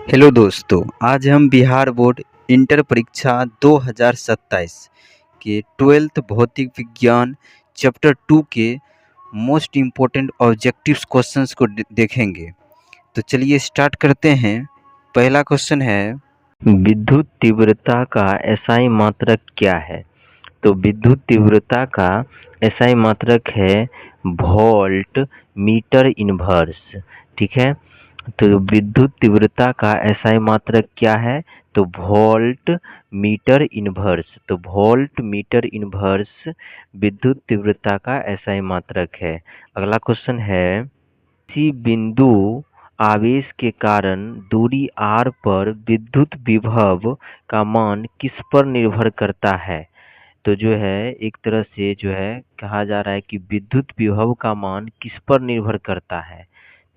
Hello दोस्तों, आज हम बिहार बोर्ड इंटर परीक्षा 2027 के 12th भौतिक विज्ञान चैप्टर 2 के मोस्ट इम्पोर्टेंट ऑब्जेक्टिव्स क्वेश्चंस को देखेंगे। तो चलिए स्टार्ट करते हैं। पहला क्वेश्चन है, विद्युत तीव्रता का एसआई मात्रक क्या है? तो विद्युत तीव्रता का एसआई मात्रक है वोल्ट मीटर इनवर्स। ठीक है, तो विद्युत तीव्रता का एसआई मात्रक क्या है? तो वोल्ट मीटर इनवर्स। तो वोल्ट मीटर इनवर्स विद्युत तीव्रता का एसआई मात्रक है। अगला क्वेश्चन है, किसी बिंदु आवेश के कारण दूरी r पर विद्युत विभव का मान किस पर निर्भर करता है? तो जो है एक तरह से जो है कहा जा रहा है कि विद्युत विभव का मान किस पर निर्भर करता है।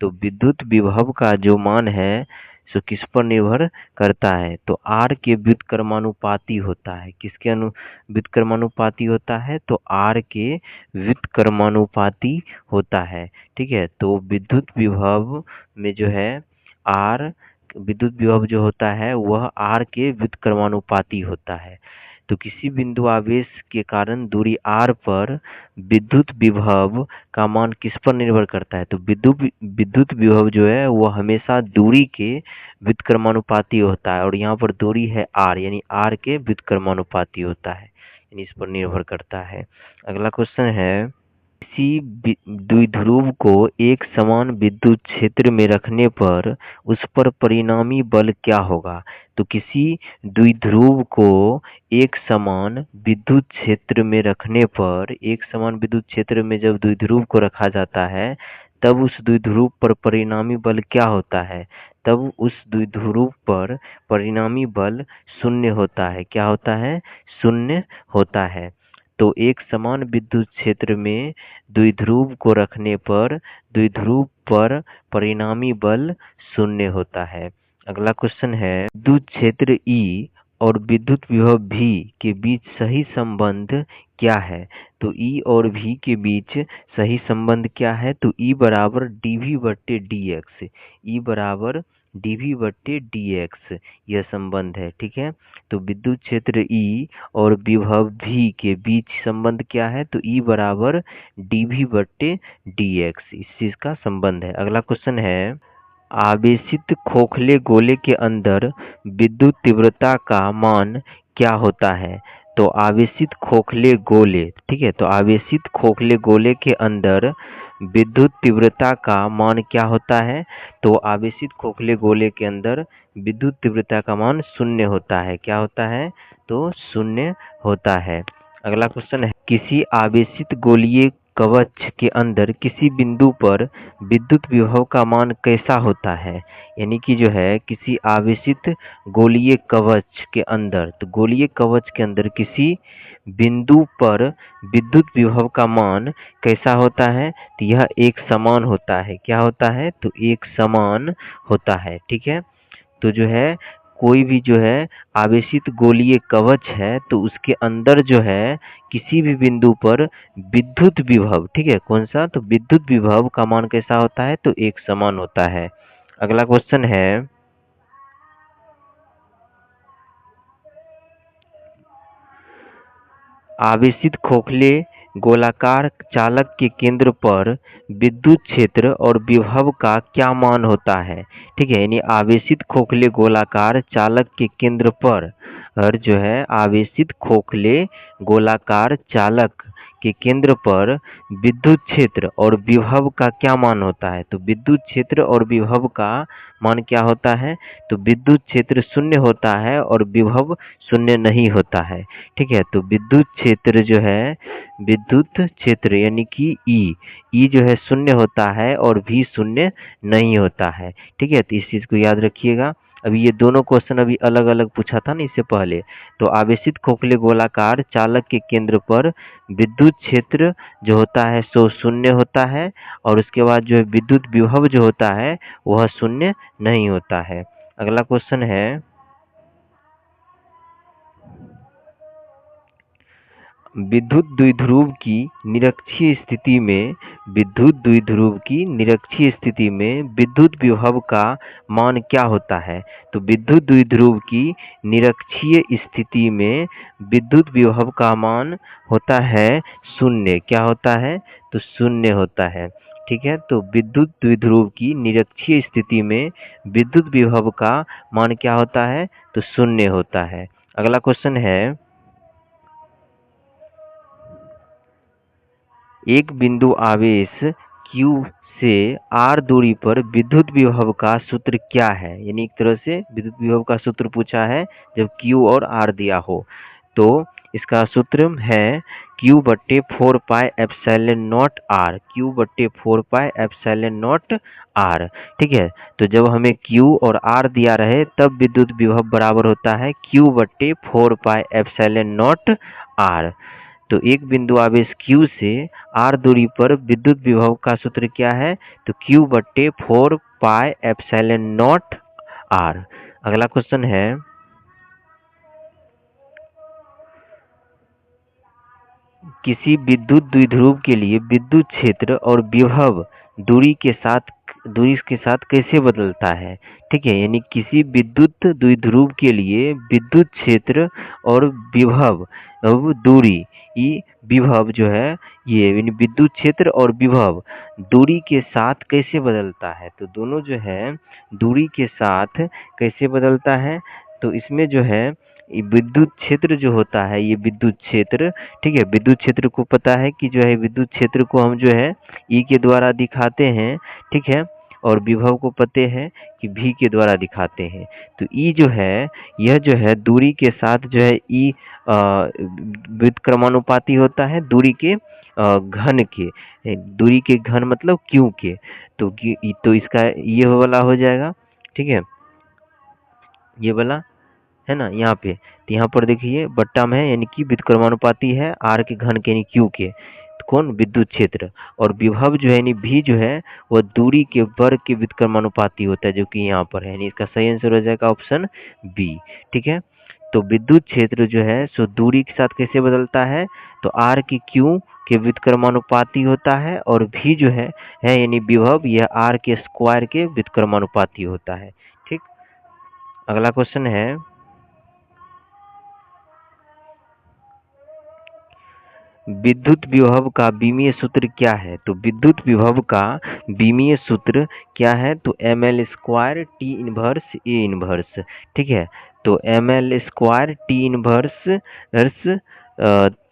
तो विद्युत विभव का जो मान है सो किस पर निर्भर करता है? तो R के व्युत्क्रमानुपाती होता है। किसके व्युत्क्रमानुपाती होता है? तो R के व्युत्क्रमानुपाती होता है। ठीक है, तो विद्युत विभव में जो है R विद्युत विभव जो होता है वह R के व्युत्क्रमानुपाती होता है। तो किसी बिंदु आवेश के कारण दूरी r पर विद्युत विभव का मान किस पर निर्भर करता है? तो विद्युत विभव जो है वो हमेशा दूरी के व्युत्क्रमानुपाती होता है, और यहाँ पर दूरी है r, यानी r के व्युत्क्रमानुपाती होता है, यानी इस पर निर्भर करता है। अगला क्वेश्चन है, किसी द्विध्रुव को एक समान विद्युत क्षेत्र में रखने पर उस पर परिणामी बल क्या होगा? तो किसी द्विध्रुव को एक समान विद्युत क्षेत्र में रखने पर, एक समान विद्युत क्षेत्र में जब द्विध्रुव को रखा जाता है तब उस द्विध्रुव पर परिणामी बल क्या होता है? तब उस द्विध्रुव पर परिणामी बल शून्य होता है। क्या होता है? शून्य होता है। तो एक समान विद्युत क्षेत्र में द्विध्रुव को रखने पर द्विध्रुव पर परिणामी बल शून्य होता है। अगला क्वेश्चन है, विद्युत क्षेत्र E और विद्युत विभव V के बीच सही संबंध क्या है? तो E और V के बीच सही संबंध क्या है? तो E बराबर dV बट्टे dx, E बराबर dV बट्टे dx यह संबंध है। ठीक है, तो विद्युत क्षेत्र E और विभव V के बीच संबंध क्या है? तो E बराबर dV बट्टे dx इस चीज का संबंध है। अगला क्वेश्चन है, आवेशित खोखले गोले के अंदर विद्युत तीव्रता का मान क्या होता है? तो आवेशित खोखले गोले, ठीक है, तो आवेशित खोखले गोले के अंदर विद्युत तीव्रता का मान क्या होता है? तो आवेशित खोखले गोले के अंदर विद्युत तीव्रता का मान शून्य होता है। क्या होता है? तो शून्य होता है। अगला क्वेश्चन है, किसी आवेशित गोलीय कवच के अंदर किसी बिंदु पर विद्युत विभव का मान कैसा होता है? यानी कि जो है किसी आवेशित गोलीय कवच के अंदर, तो गोलीय कवच के अंदर किसी बिंदु पर विद्युत विभव का मान कैसा होता है? तो यह एक समान होता है। क्या होता है? तो एक समान होता है। ठीक है, तो जो है कोई भी जो है आवेशित गोलीय कवच है तो उसके अंदर जो है किसी भी बिंदु पर विद्युत विभव, ठीक है, कौन सा? तो विद्युत विभव का मान कैसा होता है? तो एक समान होता है। अगला क्वेश्चन है, आवेशित खोखले गोलाकार चालक के केंद्र पर विद्युत क्षेत्र और विभव का क्या मान होता है? ठीक है, यानी आवेशित खोखले गोलाकार चालक के केंद्र पर और जो है आवेशित खोखले गोलाकार चालक के केंद्र पर विद्युत क्षेत्र और विभव का क्या मान होता है? तो विद्युत क्षेत्र और विभव का मान क्या होता है? तो विद्युत क्षेत्र शून्य होता है और विभव शून्य नहीं होता है। ठीक है, तो विद्युत क्षेत्र जो है, विद्युत क्षेत्र यानी कि ई जो है शून्य होता है और भी शून्य नहीं होता है। ठीक है, तो इस चीज को याद रखिएगा। अभी ये दोनों क्वेश्चन अभी अलग अलग पूछा था ना इससे पहले। तो आवेशित खोखले गोलाकार चालक के केंद्र पर विद्युत क्षेत्र जो होता है सो शून्य होता है, और उसके बाद जो है विद्युत विभव जो होता है वह शून्य नहीं होता है। अगला क्वेश्चन है, विद्युत द्विध्रुव की निरक्षीय स्थिति में विद्युत विभव का मान क्या होता है? तो विद्युत द्विध्रुव की निरक्षीय स्थिति में विद्युत विभव का मान होता है 0। क्या होता है? तो 0 होता है। ठीक है, तो विद्युत द्विध्रुव की निरक्षीय स्थिति में विद्युत विभव का मान क्या होता है? तो 0 होता है। अगला क्वेश्चन है, एक बिंदु आवेश Q से R दूरी पर विद्युत विभव का सूत्र क्या है? यानी एक तरह से विद्युत विभव का सूत्र पूछा है जब Q और R दिया हो। तो इसका सूत्र है Q/4πε0R। Q/4πε0R। ठीक है, तो जब हमें Q और R दिया रहे तब विद्युत विभव बराबर होता है Q/4πε0R। तो एक बिंदु आवेश Q से R दूरी पर विद्युत विभव का सूत्र क्या है? तो Q/4πε0R। अगला क्वेश्चन है, किसी विद्युत द्विध्रुव के लिए विद्युत क्षेत्र और विभव दूरी के साथ कैसे बदलता है? ठीक है, यानी किसी विद्युत द्विध्रुव के लिए विद्युत क्षेत्र और विभव दूरी, विभव जो है ये यानी विद्युत क्षेत्र और विभव दूरी के साथ कैसे बदलता है? तो दोनों जो है दूरी के साथ कैसे बदलता है? तो इसमें जो है विद्युत क्षेत्र जो होता है, ये विद्युत क्षेत्र, ठीक है, विद्युत क्षेत्र को पता है कि जो है विद्युत क्षेत्र को हम जो है E के द्वारा दिखाते हैं। ठीक है, और विभव को पते हैं कि V के द्वारा दिखाते हैं। तो E जो है यह जो है दूरी के साथ जो है E व्युत्क्रमानुपाती होता है दूरी के घन के। दूरी के घन मतलब Q के। तो इसका ये वाला हो जाएगा। ठीक है, ये वाला है ना यहाँ पे। तो यहाँ पर देखिए बट्टा में है यानी कि व्युत्क्रमानुपाती है R के घन के यानी Q के। तो कौन? विद्युत क्षेत्र। और विभव जो है यानी V जो है वह दूरी के वर्ग के व्युत्क्रमानुपाती होता है, जो कि यहाँ पर है। यानी इसका सही आंसर हो जाएगा ऑप्शन बी। ठीक है, तो विद्युत क्षेत्र जो है सो दूरी के साथ कैसे बदलता है? तो R की Q के व्युत्क्रमानुपाती होता है और V जो है यानी विभव यह R के स्क्वायर के व्युत्क्रमानुपाती होता है। ठीक, अगला क्वेश्चन है, विद्युत विभव का विमीय सूत्र क्या है? तो विद्युत विभव का विमीय सूत्र क्या है? तो ml² T inverse A inverse. ठीक है, तो ml² T inverse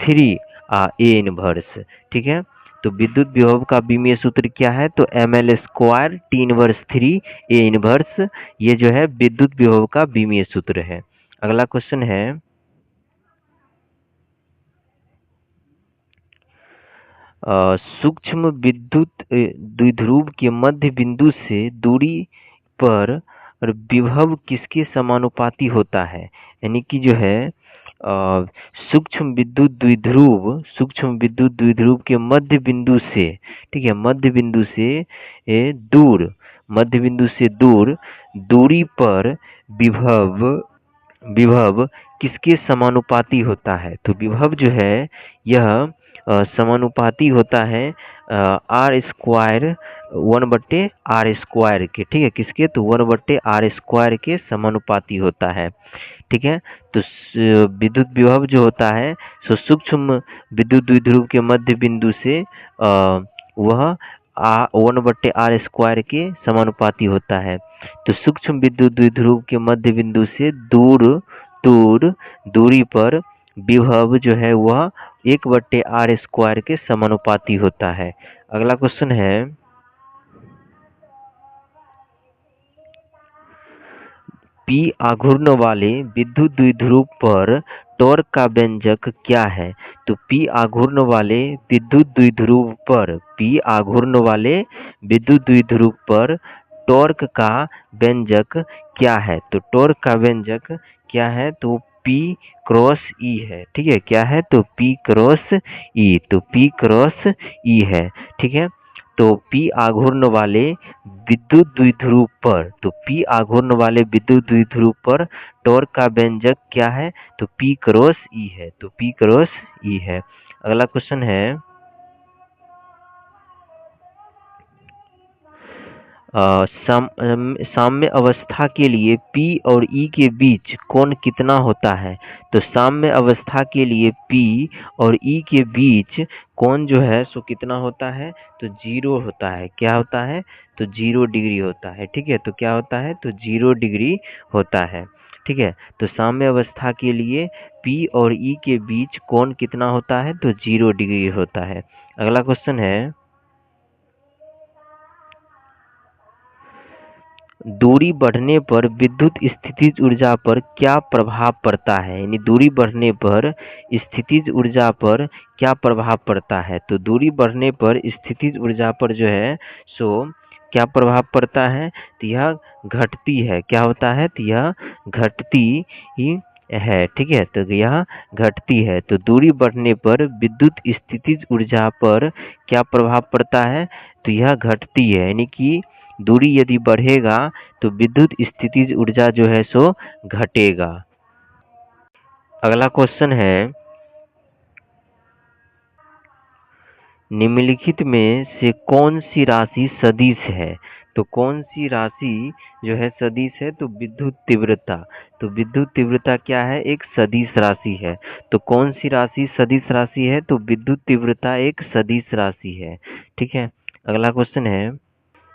3 A inverse. ठीक है, तो विद्युत विभव का विमीय सूत्र क्या है? तो ml² T inverse 3 A inverse. ये जो है विद्युत विभव का विमीय सूत्र है। अगला क्वेश्चन है, सूक्ष्म विद्युत द्विध्रुव के मध्य बिंदु से दूरी पर विभव किसके समानुपाती होता है? यानी कि जो है सूक्ष्म विद्युत द्विध्रुव के मध्य बिंदु से, ठीक है, मध्य बिंदु से दूर दूरी पर विभव किसके समानुपाती होता है? तो विभव जो है यह समानुपाती होता है R² 1/R² के। ठीक है, किसके? तो 1/R² के समानुपाती होता है। ठीक है, तो विद्युत विभव जो होता है सो सूक्ष्म विद्युत द्विध्रुव के मध्य बिंदु से वह 1/R² के समानुपाती होता है। तो सूक्ष्म विद्युत द्विध्रुव के मध्य बिंदु से दूरी पर विभव जो है वह 1/R² के समानुपाती होता है। अगला क्वेश्चन है, P आघूर्ण वाले विद्युत द्विध्रुव पर टॉर्क का व्यंजक क्या है? तो P आघूर्ण वाले विद्युत द्विध्रुव पर टॉर्क का व्यंजक क्या है? तो टॉर्क का व्यंजक क्या है? तो P क्रॉस E है। ठीक है, क्या है? तो P क्रॉस E। तो P क्रॉस E है। ठीक है, तो P आघूर्ण वाले विद्युत द्विध्रुव पर, तो P आघूर्ण वाले विद्युत द्विध्रुव पर टॉर्क का व्यंजक क्या है? तो P क्रॉस E है, तो P क्रॉस E है। अगला क्वेश्चन है साम्य अवस्था के लिए P और E के बीच कोण कितना होता है? तो साम्य अवस्था के लिए P और E के बीच कोण जो है सो कितना होता है? तो 0 होता है। क्या होता है? तो 0 डिग्री होता है। ठीक है, तो क्या होता है? तो 0 डिग्री होता है। ठीक है, तो साम्य अवस्था के लिए P और E के बीच कोण कितना होता है? तो 0 डिग्री होता है। अगला क्वेश्चन है दूरी बढ़ने पर विद्युत स्थितिज ऊर्जा पर क्या प्रभाव पड़ता है? यानी दूरी बढ़ने पर स्थितिज ऊर्जा पर क्या प्रभाव पड़ता है? तो दूरी बढ़ने पर स्थितिज ऊर्जा पर जो है सो क्या प्रभाव पड़ता है? तो यह घटती है। क्या होता है? तो यह घटती ही है। ठीक है, तो यह घटती है। तो दूरी बढ़ने पर विद्युत स्थितिज ऊर्जा पर क्या प्रभाव पड़ता है? तो यह घटती है, यानी कि दूरी यदि बढ़ेगा तो विद्युत स्थितिज ऊर्जा जो है सो घटेगा। अगला क्वेश्चन है निम्नलिखित में से कौन सी राशि सदिश है? तो कौन सी राशि जो है सदिश है? तो विद्युत तीव्रता। तो विद्युत तीव्रता क्या है? एक सदिश राशि है। तो कौन सी राशि सदिश राशि है? तो विद्युत तीव्रता एक सदिश राशि है। ठीक है, अगला क्वेश्चन है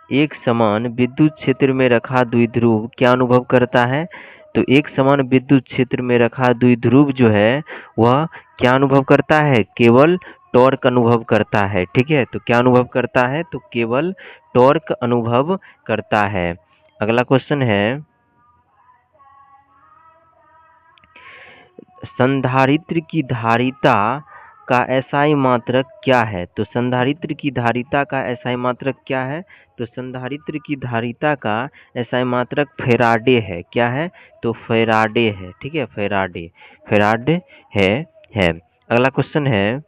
एक समान विद्युत क्षेत्र में रखा द्विध्रुव क्या अनुभव करता है? तो एक समान विद्युत क्षेत्र में रखा द्विध्रुव जो है वह क्या अनुभव करता है? केवल टॉर्क अनुभव करता है। ठीक है, तो क्या अनुभव करता है? तो केवल टॉर्क अनुभव करता है। अगला क्वेश्चन है संधारित्र की धारिता का एसआई मात्रक क्या है? तो संधारित्र की धारिता का एसआई मात्रक क्या है? तो संधारित्र की धारिता का एसआई मात्रक फेराडे है। क्या है? तो फेराडे है। ठीक है, फेराडे है। अगला क्वेश्चन है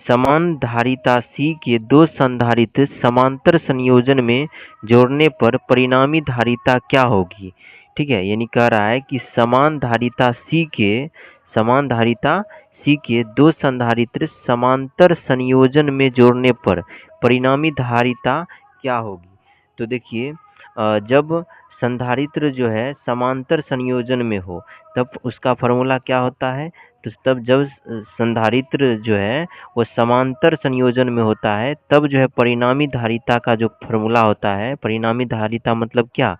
समान धारिता C के दो संधारित्र समांतर संयोजन में जोड़ने पर परिणामी धारिता क्या होगी? ठीक है, यानी कह रहा है कि समान धारिता C के दो संधारित्र समांतर संयोजन में जोड़ने पर परिणामी धारिता क्या होगी? तो देखिए जब संधारित्र जो है समांतर संयोजन में हो तब उसका फॉर्मूला क्या होता है? तो तब जब संधारित्र जो है वो समांतर संयोजन में होता है तब जो है परिणामी धारिता का जो फॉर्मूला होता है, परिणामी धारिता मतलब क्या?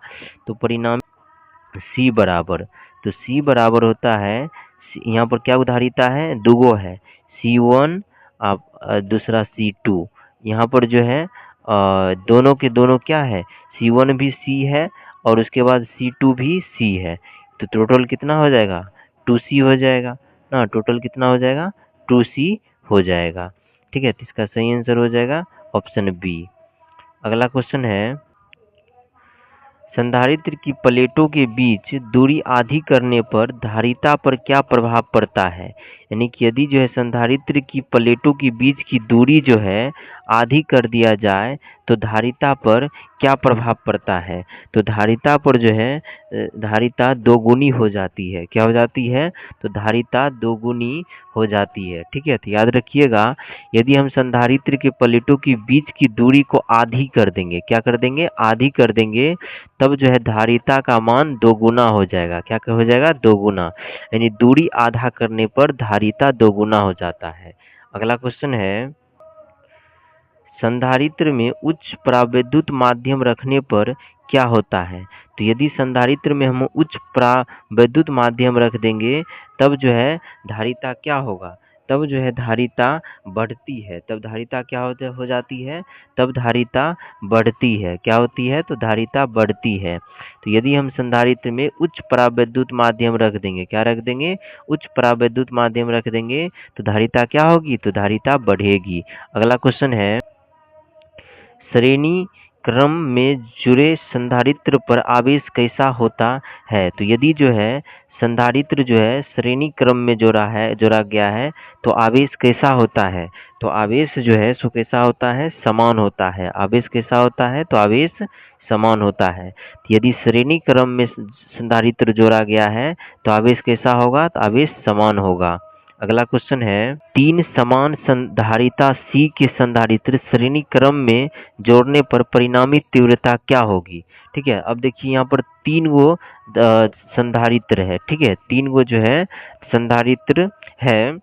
तो परिणामी C बराबर, तो C बराबर होता है यहाँ पर क्या धारिता है? दुगो है, C1 दूसरा C2। यहाँ पर जो है दोनों के दोनों क्या है? C1 भी C है और उसके बाद C2 भी C है। तो टोटल कितना हो जाएगा? 2C हो जाएगा ना। टोटल कितना हो जाएगा? 2C हो जाएगा। ठीक है, तो इसका सही आंसर हो जाएगा ऑप्शन बी। अगला क्वेश्चन है संधारित्र की प्लेटों के बीच दूरी आधी करने पर धारिता पर क्या प्रभाव पड़ता है? यानी कि यदि जो है संधारित्र की प्लेटों के बीच की दूरी जो है आधी कर दिया जाए तो धारिता पर क्या प्रभाव पड़ता है? तो धारिता पर जो है धारिता दोगुनी हो जाती है। क्या हो जाती है? तो धारिता दोगुनी हो जाती है। ठीक है, तो याद रखिएगा यदि हम संधारित्र के प्लेटों के बीच की दूरी को आधी कर देंगे, क्या कर देंगे? आधी कर देंगे, तब जो है धारिता का मान दोगुना हो जाएगा। क्या हो जाएगा? दोगुना, यानी दूरी आधा करने पर धारिता दोगुना हो जाता है। अगला क्वेश्चन है संधारित्र में उच्च प्रावैद्युत माध्यम रखने पर क्या होता है? तो यदि संधारित्र में हम उच्च प्रावैद्युत माध्यम रख देंगे तब जो है धारिता क्या होगा? तब जो है धारिता बढ़ती है। तब धारिता क्या हो जाती है? तब धारिता बढ़ती है। क्या होती है? तो धारिता बढ़ती है। तो यदि हम संधारित्र में उच्च प्रावैद्युत माध्यम रख देंगे, क्या रख देंगे? उच्च प्रावैद्युत माध्यम रख देंगे तो धारिता क्या होगी? तो धारिता बढ़ेगी। अगला क्वेश्चन है श्रेणी क्रम में जुड़े संधारित्र पर आवेश कैसा होता है? तो यदि जो है संधारित्र जो है श्रेणी क्रम में जोड़ा गया है तो आवेश कैसा होता है? तो आवेश जो है सो कैसा होता है? समान होता है। आवेश कैसा होता है? तो आवेश समान होता है। यदि श्रेणी क्रम में संधारित्र जोड़ा गया है तो आवेश कैसा होगा? तो आवेश समान होगा। अगला क्वेश्चन है, तीन समान संधारिता C के संधारित्र श्रेणी क्रम में जोड़ने पर परिणामी तीव्रता क्या होगी? ठीक है, अब देखिए यहाँ पर तीन गो संधारित्र है। ठीक है, तीन गो जो है संधारित्र है,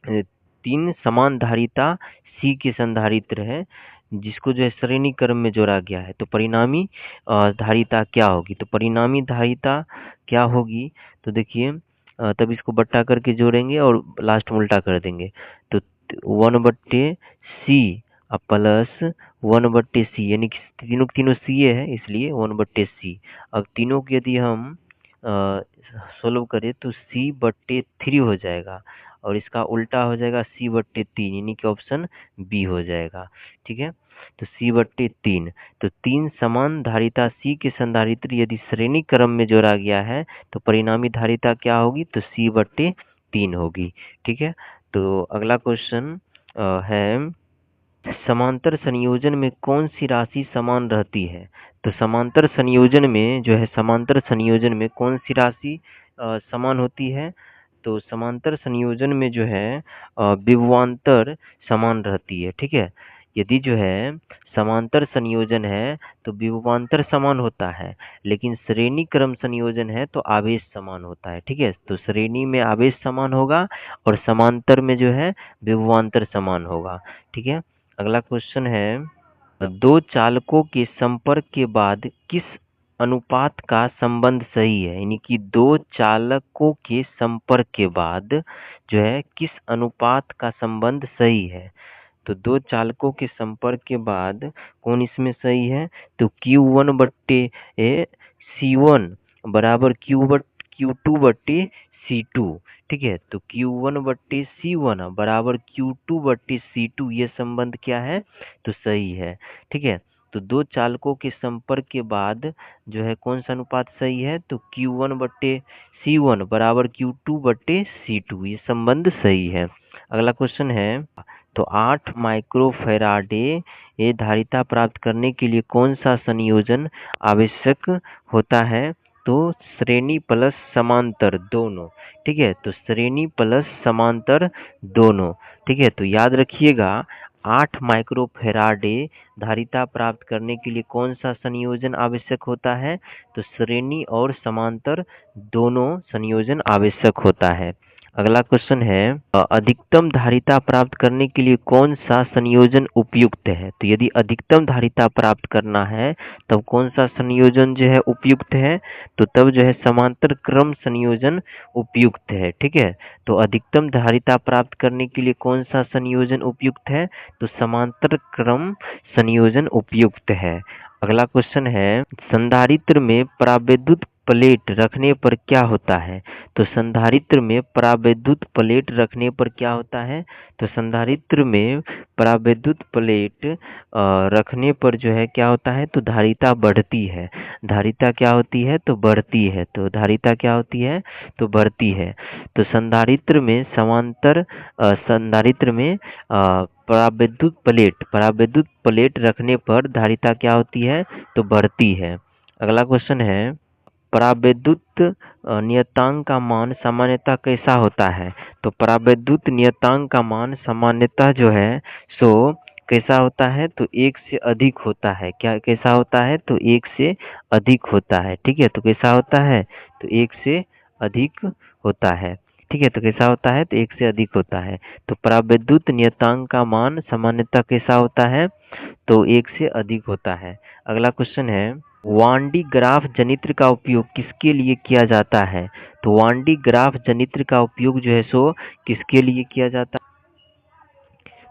तीन समान धारिता C के संधारित्र है जिसको जो है श्रेणी क्रम में जोड़ा गया है। तो परिणामी धारिता क्या होगी? तो परिणामी धारिता क्या होगी? तो देखिए तब इसको बट्टा करके जोड़ेंगे और लास्ट में उल्टा कर देंगे। तो 1/C प्लस 1/C, यानी कि तीनों तीनों C है इसलिए 1/C। अब तीनों को यदि हम सोल्व करें तो C/3 हो जाएगा और इसका उल्टा हो जाएगा C/3, यानी कि ऑप्शन बी हो जाएगा। ठीक है, तो C/3। तो तीन समान धारिता C के संधारित्र यदि श्रेणी क्रम में जोड़ा गया है तो परिणामी धारिता क्या होगी? तो C/3 होगी। ठीक है, तो अगला क्वेश्चन है, समांतर संयोजन में कौन सी राशि समान रहती है? तो समांतर संयोजन में जो है, समांतर संयोजन में कौन सी राशि समान होती है? तो समांतर संयोजन में जो है विभवांतर समान रहती है। ठीक है, यदि जो है समांतर संयोजन है तो विभवांतर समान होता है, लेकिन श्रेणी क्रम संयोजन है तो आवेश समान होता है। ठीक है, तो श्रेणी में आवेश समान होगा और समांतर में जो है विभवांतर समान होगा। ठीक है, अगला क्वेश्चन है, दो चालकों के संपर्क के बाद किस अनुपात का संबंध सही है? यानी कि दो चालकों के संपर्क के बाद जो है किस अनुपात का संबंध सही है? तो दो चालकों के संपर्क के बाद कौन इसमें सही है? तो Q1/C1 बराबर Q2/C2। ठीक है, तो Q1/C1 बराबर Q2/C2, ये संबंध क्या है? तो सही है। ठीक है, तो दो चालकों के संपर्क के बाद जो है कौन सा अनुपात सही है? तो Q1/C1 बराबर Q2/C2, ये संबंध सही है। अगला क्वेश्चन है, तो 8 माइक्रोफैराडे ये धारिता प्राप्त करने के लिए कौन सा संयोजन आवश्यक होता है? तो श्रेणी प्लस समांतर दोनों। ठीक है, तो श्रेणी प्लस समांतर दोनों। ठीक है, तो याद रखिएगा 8 माइक्रोफैराडे धारिता प्राप्त करने के लिए कौन सा संयोजन आवश्यक होता है? तो श्रेणी और समांतर दोनों संयोजन आवश्यक होता है। अगला क्वेश्चन है, अधिकतम धारिता प्राप्त करने के लिए कौन सा संयोजन उपयुक्त है? तो यदि अधिकतम धारिता प्राप्त करना है तब कौन सा संयोजन जो है उपयुक्त है? तो तब जो है समांतर क्रम संयोजन उपयुक्त है। ठीक है, तो अधिकतम धारिता प्राप्त करने के लिए कौन सा संयोजन उपयुक्त है? तो समांतर क्रम संयोजन उपयुक्त है। अगला क्वेश्चन है, संधारित्र में परावैद्युत प्लेट रखने पर क्या होता है? तो संधारित्र में परावैद्युत प्लेट रखने पर क्या होता है? तो संधारित्र में परावैद्युत प्लेट रखने पर जो है क्या होता है? तो धारिता बढ़ती है। धारिता क्या होती है? तो बढ़ती है। तो धारिता क्या होती है? तो बढ़ती है। तो संधारित्र में संधारित्र में परावैद्युत प्लेट रखने पर धारिता क्या होती है? तो बढ़ती है। अगला क्वेश्चन है, परावैद्युत नियतांक का मान सामान्यतः कैसा होता है? तो परावैद्युत नियतांक का मान सामान्यतः जो है सो कैसा होता है? तो 1 से अधिक होता है। क्या कैसा होता है? तो 1 से अधिक होता है। ठीक है, तो कैसा होता है? तो 1 से अधिक होता है। ठीक है, तो कैसा होता है? तो 1 से अधिक होता है। तो परावैद्युत नियतांक का मान सामान्यतः कैसा होता है? तो 1 से अधिक होता है। अगला क्वेश्चन है, वान डी ग्राफ जनित्र का उपयोग किसके लिए किया जाता है? तो वान डी ग्राफ जनित्र का उपयोग जो है सो किसके लिए किया जाता है?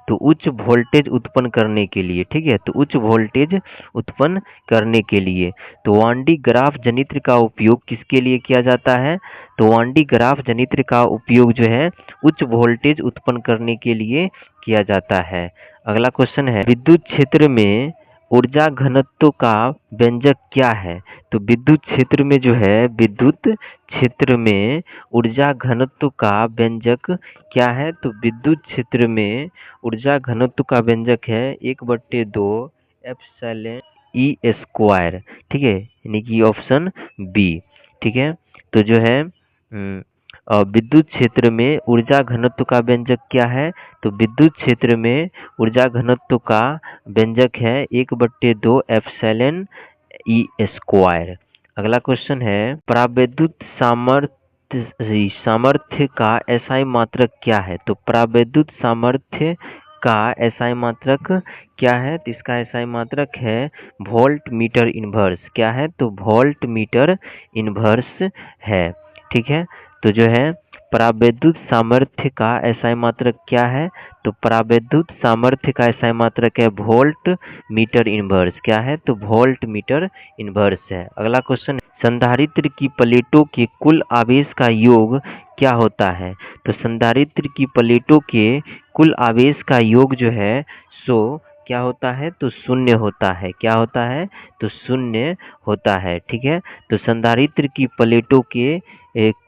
तो उच्च वोल्टेज उत्पन्न करने के लिए। ठीक है, तो उच्च वोल्टेज उत्पन्न करने के लिए। तो वान डी ग्राफ जनित्र का उपयोग किसके लिए किया जाता है? तो वान डी ग्राफ जनित्र का उपयोग जो है उच्च वोल्टेज उत्पन्न करने के लिए किया जाता है। अगला क्वेश्चन है, विद्युत क्षेत्र में ऊर्जा घनत्व का व्यंजक क्या है? तो विद्युत क्षेत्र में जो है, विद्युत क्षेत्र में ऊर्जा घनत्व का व्यंजक क्या है? तो विद्युत क्षेत्र में ऊर्जा घनत्व का व्यंजक है 1/2 एप्सिलॉन ई स्क्वायर। ठीक है, यानी कि ऑप्शन बी। ठीक है, तो जो है विद्युत क्षेत्र में ऊर्जा घनत्व का व्यंजक क्या है? तो विद्युत क्षेत्र में ऊर्जा घनत्व का व्यंजक है 1/2 एप्सिलॉन ई स्क्वायर। अगला क्वेश्चन है, परावैद्युत सामर्थ्य का एसआई मात्रक क्या है? तो परावैद्युत सामर्थ्य का एसआई मात्रक क्या है? तो इसका एसआई मात्रक है वोल्ट मीटर इनवर्स। क्या है? तो वोल्ट मीटर इनवर्स है। ठीक है, तो जो है परावैद्युत सामर्थ्य का एसआई मात्रक क्या है? तो परावैद्युत सामर्थ्य का एसआई मात्रक है वोल्ट मीटर इनवर्स। क्या है? तो वोल्ट मीटर इनवर्स है। अगला क्वेश्चन, संधारित्र की प्लेटों के कुल आवेश का योग क्या होता है? तो संधारित्र की प्लेटों के कुल आवेश का योग जो है सो क्या होता है? तो शून्य होता है। क्या होता है? तो शून्य होता है। ठीक है, तो संधारित्र की प्लेटों के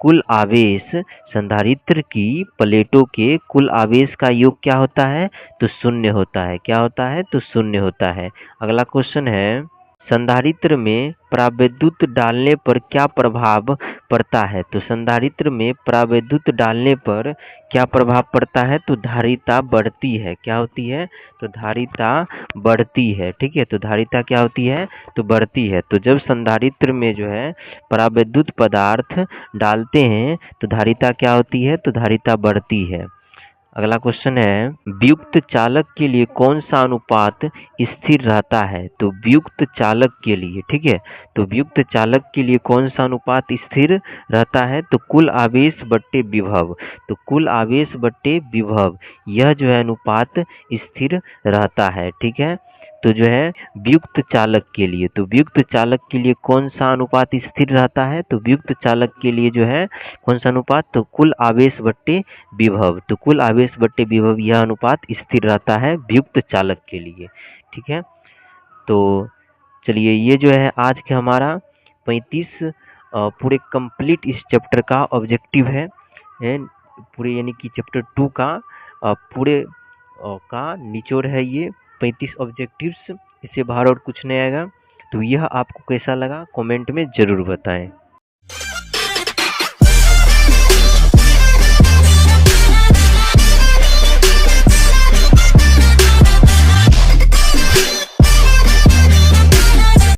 कुल आवेश, संधारित्र की प्लेटों के कुल आवेश का योग क्या होता है? तो शून्य होता है। क्या होता है? तो शून्य होता है। अगला क्वेश्चन है, संधारित्र में परावैद्युत डालने पर क्या प्रभाव पड़ता है? तो संधारित्र में परावैद्युत डालने पर क्या प्रभाव पड़ता है? तो धारिता बढ़ती है। क्या होती है? तो धारिता बढ़ती है। ठीक है, तो धारिता क्या होती है? तो बढ़ती है। तो जब संधारित्र में जो है परावैद्युत पदार्थ डालते हैं तो धारिता क्या होती है? तो धारिता बढ़ती है। अगला क्वेश्चन है, वियुक्त चालक के लिए कौन सा अनुपात स्थिर रहता है? तो वियुक्त चालक के लिए, ठीक है, तो वियुक्त चालक के लिए कौन सा अनुपात स्थिर रहता है? तो कुल आवेश बट्टे विभव। तो कुल आवेश बट्टे विभव, यह जो है अनुपात स्थिर रहता है। ठीक है, तो जो है वियुक्त चालक के लिए, तो वियुक्त चालक के लिए कौन सा अनुपात स्थिर रहता है? तो वियुक्त चालक के लिए जो है कौन सा अनुपात? तो कुल आवेश बट्टे विभव। तो कुल आवेश बट्टे विभव, यह अनुपात स्थिर रहता है वियुक्त चालक के लिए। ठीक है, तो चलिए, ये जो है आज के हमारा 35 पूरे कंप्लीट इस चैप्टर का ऑब्जेक्टिव है, पूरे यानी कि चैप्टर 2 का पूरे का निचोड़ है ये 35 ऑब्जेक्टिव्स। इससे बाहर और कुछ नहीं आएगा। तो यह आपको कैसा लगा कमेंट में ज़रूर बताएं।